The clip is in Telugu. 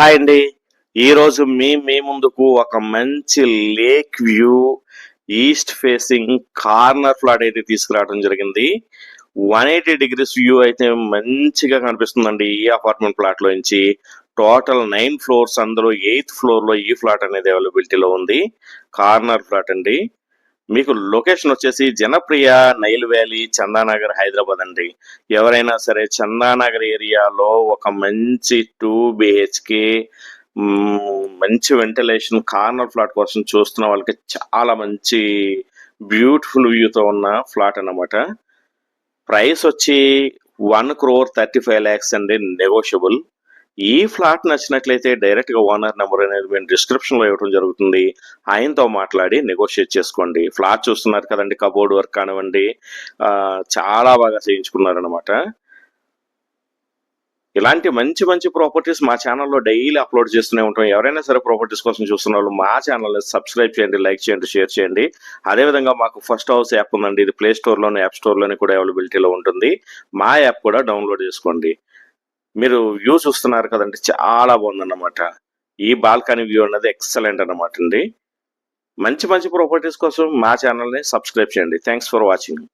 హాయ్ అండి. ఈరోజు మీ ముందుకు ఒక మంచి lake view east facing corner flat అయితే తీసుకురావడం జరిగింది. 180 డిగ్రీస్ వ్యూ అయితే మంచిగా కనిపిస్తుందండి ఈ అపార్ట్మెంట్ ఫ్లాట్ లో నుంచి. టోటల్ 9 ఫ్లోర్స్, అందులో 8th ఫ్లోర్ లో ఈ ఫ్లాట్ అనేది అవైలబిలిటీలో ఉంది. కార్నర్ ఫ్లాట్ అండి. మీకు లొకేషన్ వచ్చేసి జనప్రియ, నైల్ వ్యాలీ, చందానగర్, హైదరాబాద్ అండి. ఎవరైనా సరే చందానగర్ ఏరియాలో ఒక మంచి 2 బిహెచ్కే మంచి వెంటిలేషన్ కార్నర్ ఫ్లాట్ కోసం చూస్తున్న వాళ్ళకి చాలా మంచి బ్యూటిఫుల్ వ్యూతో ఉన్న ఫ్లాట్ అన్నమాట. ప్రైస్ వచ్చి 1,35,00,000 అండి, నెగోషియబుల్. ఈ ఫ్లాట్ నచ్చినట్లయితే డైరెక్ట్ గా ఓనర్ నెంబర్ అనేది మేము డిస్క్రిప్షన్ లో ఇవ్వడం జరుగుతుంది. ఆయనతో మాట్లాడి నెగోషియేట్ చేసుకోండి. ఫ్లాట్ చూస్తున్నారు కదండి, కబోర్డ్ వర్క్ కానివ్వండి, చాలా బాగా చేయించుకున్నారనమాట. ఇలాంటి మంచి మంచి ప్రాపర్టీస్ మా ఛానల్లో డైలీ అప్లోడ్ చేస్తూనే ఉంటాం. ఎవరైనా సరే ప్రాపర్టీస్ కోసం చూస్తున్న వాళ్ళు మా ఛానల్ని సబ్స్క్రైబ్ చేయండి, లైక్ చేయండి, షేర్ చేయండి. అదేవిధంగా మాకు ఫస్ట్ హౌస్ యాప్ ఉందండి. ఇది ప్లే స్టోర్లోని, యాప్ స్టోర్లోని కూడా అవైలబిలిటీలో ఉంటుంది. మా యాప్ కూడా డౌన్లోడ్ చేసుకోండి. మీరు వ్యూ చూస్తున్నారు కదండి, చాలా బాగుందన్నమాట. ఈ బాల్కనీ వ్యూ అన్నది ఎక్సలెంట్ అన్నమాట అండి. మంచి మంచి ప్రాపర్టీస్ కోసం మా ఛానల్ని సబ్స్క్రైబ్ చేయండి. Thanks for watching.